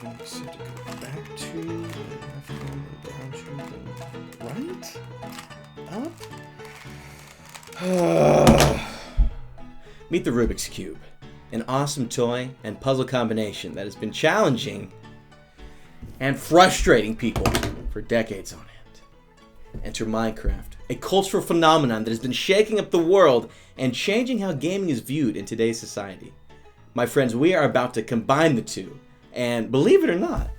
and we said to go back to left one, go down to the right, up. Meet the Rubik's Cube, an awesome toy and puzzle combination that has been challenging and frustrating people for decades on end. Enter Minecraft, a cultural phenomenon that has been shaking up the world and changing how gaming is viewed in today's society. My friends, we are about to combine the two, and believe it or not,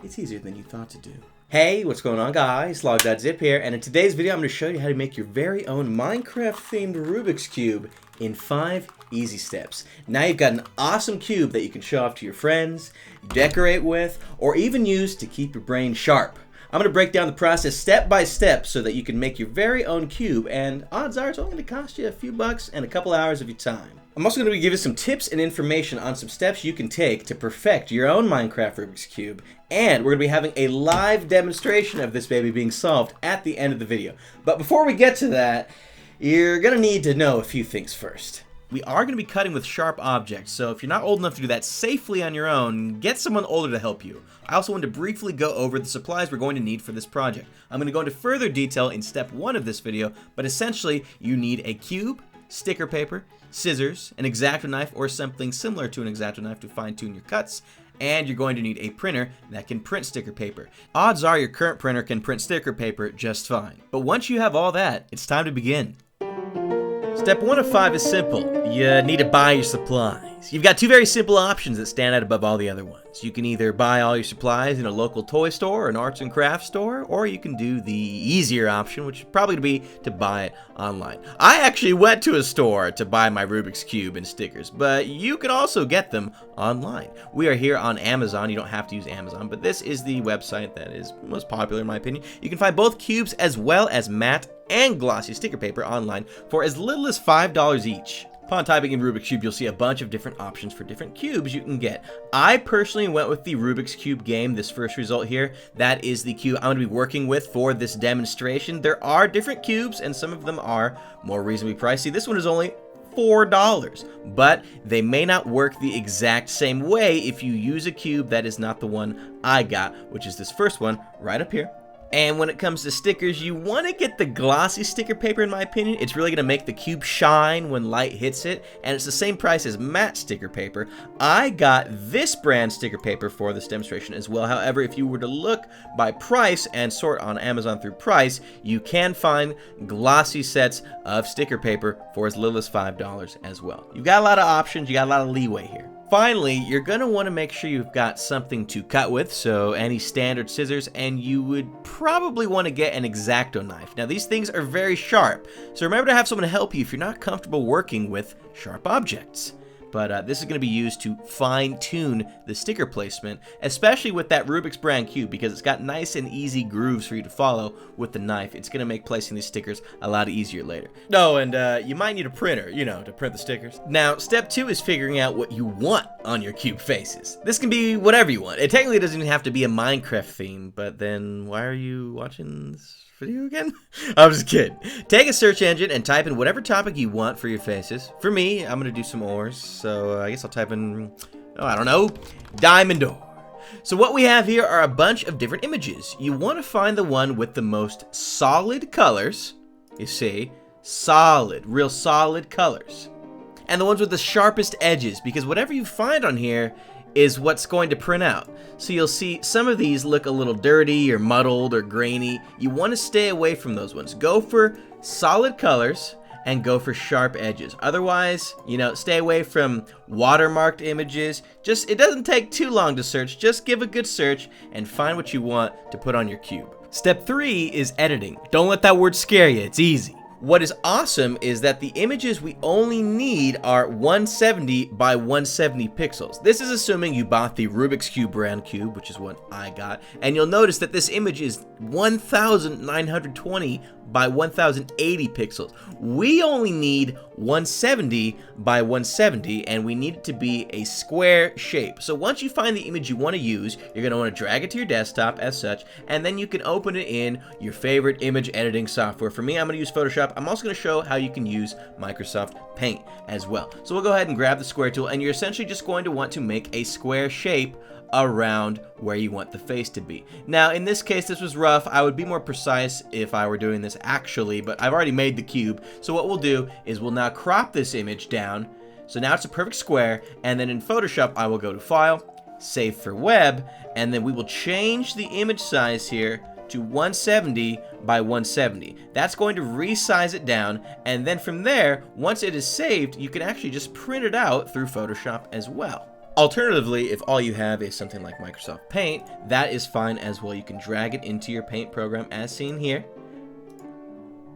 it's easier than you thought to do. Hey, what's going on guys? Log.zip here, and in today's video I'm going to show you how to make your very own Minecraft-themed Rubik's Cube in 5 easy steps. Now you've got an awesome cube that you can show off to your friends, decorate with, or even use to keep your brain sharp. I'm going to break down the process step by step so that you can make your very own cube, and odds are it's only going to cost you a few bucks and a couple hours of your time. I'm also going to give you some tips and information on some steps you can take to perfect your own Minecraft Rubik's Cube, and we're going to be having a live demonstration of this baby being solved at the end of the video. But before we get to that, you're going to need to know a few things first. We are going to be cutting with sharp objects, so if you're not old enough to do that safely on your own, get someone older to help you. I also want to briefly go over the supplies we're going to need for this project. I'm going to go into further detail in step 1 of this video, but essentially you need a cube, sticker paper, scissors, an X-Acto knife or something similar to an X-Acto knife to fine-tune your cuts, and you're going to need a printer that can print sticker paper. Odds are your current printer can print sticker paper just fine. But once you have all that, it's time to begin. Step 1 of 5 is simple. You need to buy your supplies. You've got 2 very simple options that stand out above all the other ones. You can either buy all your supplies in a local toy store or an arts and crafts store, or you can do the easier option, which is probably to be to buy it online. I actually went to a store to buy my Rubik's Cube and stickers, but you can also get them online. We are here on Amazon. You don't have to use Amazon, but this is the website that is most popular in my opinion. You can find both cubes as well as matte and glossy sticker paper online for as little as $5 each. Upon typing in Rubik's Cube, you'll see a bunch of different options for different cubes you can get. I personally went with the Rubik's Cube game, this first result here. That is the cube I'm going to be working with for this demonstration. There are different cubes, and some of them are more reasonably pricey. This one is only $4, but they may not work the exact same way if you use a cube that is not the one I got, which is this first one right up here. And when it comes to stickers, you want to get the glossy sticker paper in my opinion. It's really going to make the cube shine when light hits it, and it's the same price as matte sticker paper. I got this brand sticker paper for this demonstration as well. However, if you were to look by price and sort on Amazon through price, you can find glossy sets of sticker paper for as little as $5 as well. You've got a lot of options, you got a lot of leeway here. Finally, you're going to want to make sure you've got something to cut with, so any standard scissors, and you would probably want to get an X-Acto knife. Now, these things are very sharp, so remember to have someone to help you if you're not comfortable working with sharp objects. But this is going to be used to fine-tune the sticker placement, especially with that Rubik's brand cube, because it's got nice and easy grooves for you to follow with the knife. It's going to make placing these stickers a lot easier later. Oh, and you might need a printer, you know, to print the stickers. Now, step 2 is figuring out what you want on your cube faces. This can be whatever you want. It technically doesn't even have to be a Minecraft theme, but then why are you watching this video again? I'm just kidding. Take a search engine and type in whatever topic you want for your faces. For me, I'm gonna do some ores, so I guess I'll type in, oh, I don't know, diamond ore. So what we have here are a bunch of different images. You want to find the one with the most solid colors, you see, solid, real solid colors, and the ones with the sharpest edges, because whatever you find on here is what's going to print out. So you'll see some of these look a little dirty or muddled or grainy. You want to stay away from those ones. Go for solid colors and go for sharp edges. Otherwise, you know, stay away from watermarked images. It doesn't take too long to search. Just give a good search and find what you want to put on your cube. Step 3 is editing. Don't let that word scare you. It's easy. What is awesome is that the images we only need are 170 by 170 pixels. This is assuming you bought the Rubik's Cube brand cube, which is what I got, and you'll notice that this image is 1920 by 1080 pixels. We only need 170 by 170, and we need it to be a square shape. So once you find the image you want to use, you're going to want to drag it to your desktop as such, and then you can open it in your favorite image editing software. For me, I'm going to use Photoshop. I'm also going to show how you can use Microsoft Paint as well. So we'll go ahead and grab the square tool, and you're essentially just going to want to make a square shape around where you want the face to be. Now, in this case, this was rough. I would be more precise if I were doing this actually, but I've already made the cube. So what we'll do is we'll now crop this image down. So now it's a perfect square, and then in Photoshop, I will go to File, Save for Web, and then we will change the image size here to 170 by 170. That's going to resize it down, and then from there, once it is saved, you can actually just print it out through Photoshop as well. Alternatively, if all you have is something like Microsoft Paint, that is fine as well. You can drag it into your Paint program as seen here,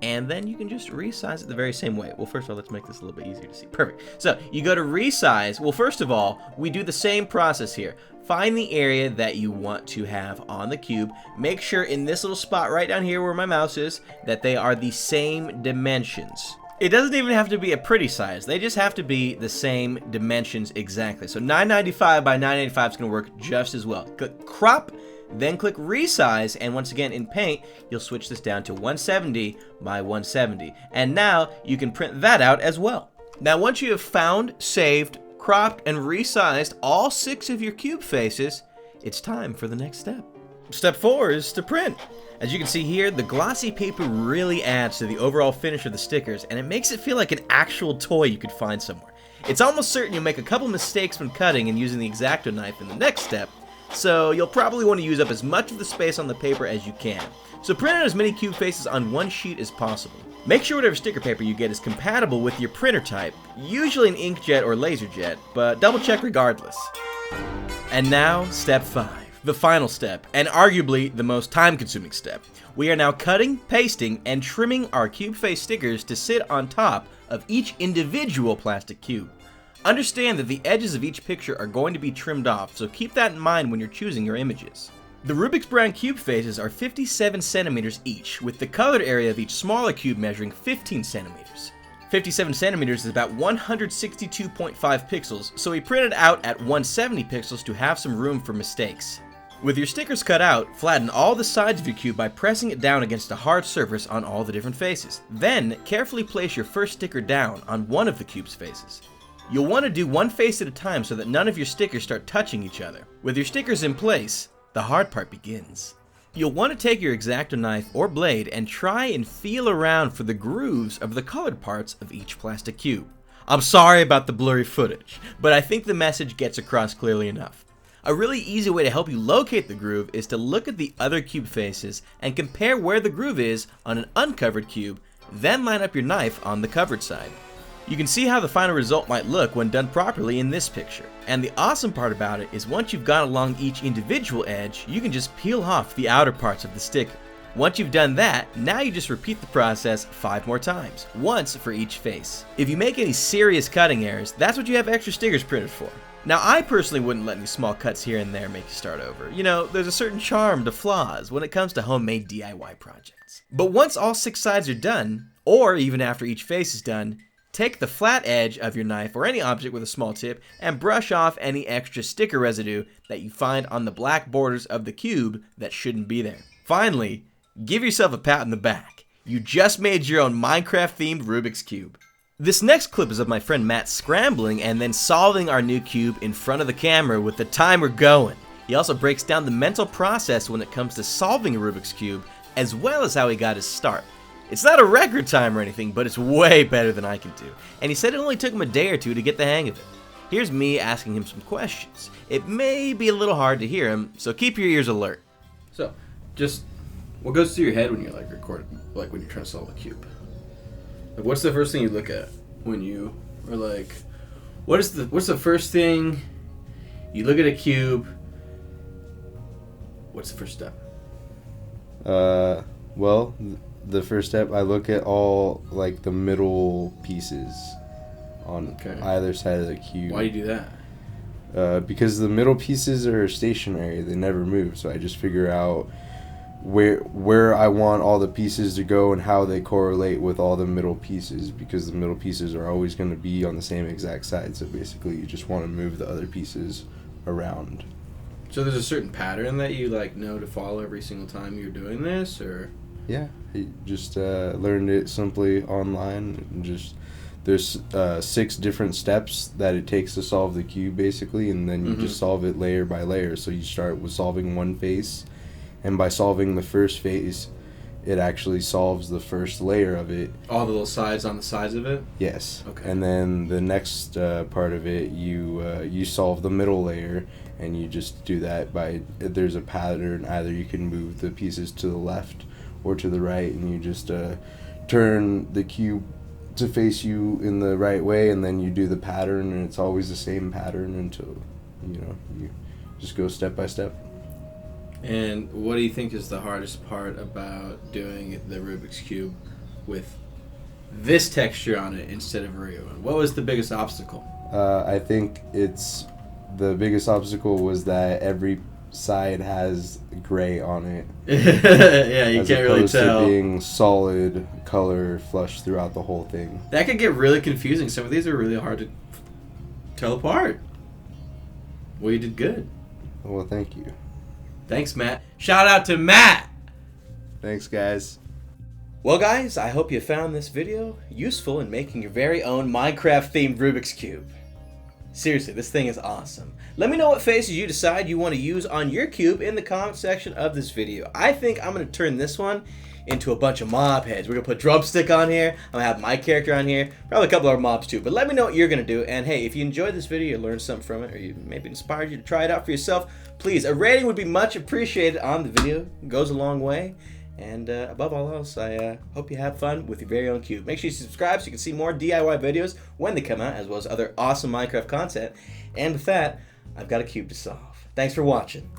and then you can just resize it the very same way. Well, first of all, let's make this a little bit easier to see. Perfect. So you go to resize. Well, first of all, we do the same process here. Find the area that you want to have on the cube. Make sure in this little spot right down here where my mouse is, that they are the same dimensions. It doesn't even have to be a pretty size. They just have to be the same dimensions exactly. So 995 by 985 is going to work just as well. Click crop, then click resize, and once again in Paint, you'll switch this down to 170 by 170. And now you can print that out as well. Now once you have found, saved, cropped, and resized all 6 of your cube faces, it's time for the next step. Step 4 is to print. As you can see here, the glossy paper really adds to the overall finish of the stickers, and it makes it feel like an actual toy you could find somewhere. It's almost certain you'll make a couple mistakes when cutting and using the X-Acto knife in the next step, so you'll probably want to use up as much of the space on the paper as you can. So print out as many cube faces on one sheet as possible. Make sure whatever sticker paper you get is compatible with your printer type, usually an inkjet or laserjet, but double check regardless. And now, step 5. The final step, and arguably the most time-consuming step. We are now cutting, pasting, and trimming our cube face stickers to sit on top of each individual plastic cube. Understand that the edges of each picture are going to be trimmed off, so keep that in mind when you're choosing your images. The Rubik's Brown cube faces are 57 centimeters each, with the colored area of each smaller cube measuring 15 centimeters. 57 centimeters is about 162.5 pixels, so we printed out at 170 pixels to have some room for mistakes. With your stickers cut out, flatten all the sides of your cube by pressing it down against a hard surface on all the different faces. Then, carefully place your first sticker down on one of the cube's faces. You'll want to do one face at a time so that none of your stickers start touching each other. With your stickers in place, the hard part begins. You'll want to take your X-Acto knife or blade and try and feel around for the grooves of the colored parts of each plastic cube. I'm sorry about the blurry footage, but I think the message gets across clearly enough. A really easy way to help you locate the groove is to look at the other cube faces and compare where the groove is on an uncovered cube, then line up your knife on the covered side. You can see how the final result might look when done properly in this picture. And the awesome part about it is once you've gone along each individual edge, you can just peel off the outer parts of the sticker. Once you've done that, now you just repeat the process 5 more times, once for each face. If you make any serious cutting errors, that's what you have extra stickers printed for. Now, I personally wouldn't let any small cuts here and there make you start over. You know, there's a certain charm to flaws when it comes to homemade DIY projects. But once all 6 sides are done, or even after each face is done, take the flat edge of your knife or any object with a small tip and brush off any extra sticker residue that you find on the black borders of the cube that shouldn't be there. Finally, give yourself a pat on the back. You just made your own Minecraft-themed Rubik's Cube. This next clip is of my friend Matt scrambling and then solving our new cube in front of the camera with the timer going. He also breaks down the mental process when it comes to solving a Rubik's Cube, as well as how he got his start. It's not a record time or anything, but it's way better than I can do. And he said it only took him a day or two to get the hang of it. Here's me asking him some questions. It may be a little hard to hear him, so keep your ears alert. So, just what goes through your head when you're like recording, like when you're trying to solve a cube? Like, what's the first thing you look at when you are like, what's the first thing you look at a cube? What's the first step? Well, the first step, I look at all like the middle pieces on either side of the cube. Why do you do that? Because the middle pieces are stationary; they never move. So I just figure out where I want all the pieces to go and how they correlate with all the middle pieces, because the middle pieces are always going to be on the same exact side. So basically, you just want to move the other pieces around. So there's a certain pattern that you like know to follow every single time you're doing this, or? Yeah, I just learned it simply online. And just there's 6 different steps that it takes to solve the cube, basically, and then you just solve it layer by layer. So you start with solving one face, and by solving the first face, it actually solves the first layer of it. All the little sides on the sides of it? Yes. Okay. And then the next part of it, you solve the middle layer, and you just do that by, there's a pattern. Either you can move the pieces to the left or to the right, and you just turn the cube to face you in the right way, and then you do the pattern, and it's always the same pattern until, you just go step by step. And what do you think is the hardest part about doing the Rubik's Cube with this texture on it instead of a real one? What was the biggest obstacle? I think the biggest obstacle was that every side has gray on it. Yeah, you can't really tell. As opposed to being solid color flush throughout the whole thing. That could get really confusing. Some of these are really hard to tell apart. Well, you did good. Well, thank you. Thanks, Matt. Shout out to Matt! Thanks, guys. Well, guys, I hope you found this video useful in making your very own Minecraft-themed Rubik's Cube. Seriously, this thing is awesome. Let me know what faces you decide you want to use on your cube in the comment section of this video. I think I'm going to turn this one into a bunch of mob heads. We're going to put Drumstick on here. I'm going to have my character on here. Probably a couple other mobs too. But let me know what you're going to do. And hey, if you enjoyed this video, you learned something from it, or you maybe inspired you to try it out for yourself, please, a rating would be much appreciated on the video. It goes a long way. And above all else, I hope you have fun with your very own cube. Make sure you subscribe so you can see more DIY videos when they come out, as well as other awesome Minecraft content. And with that, I've got a cube to solve. Thanks for watching.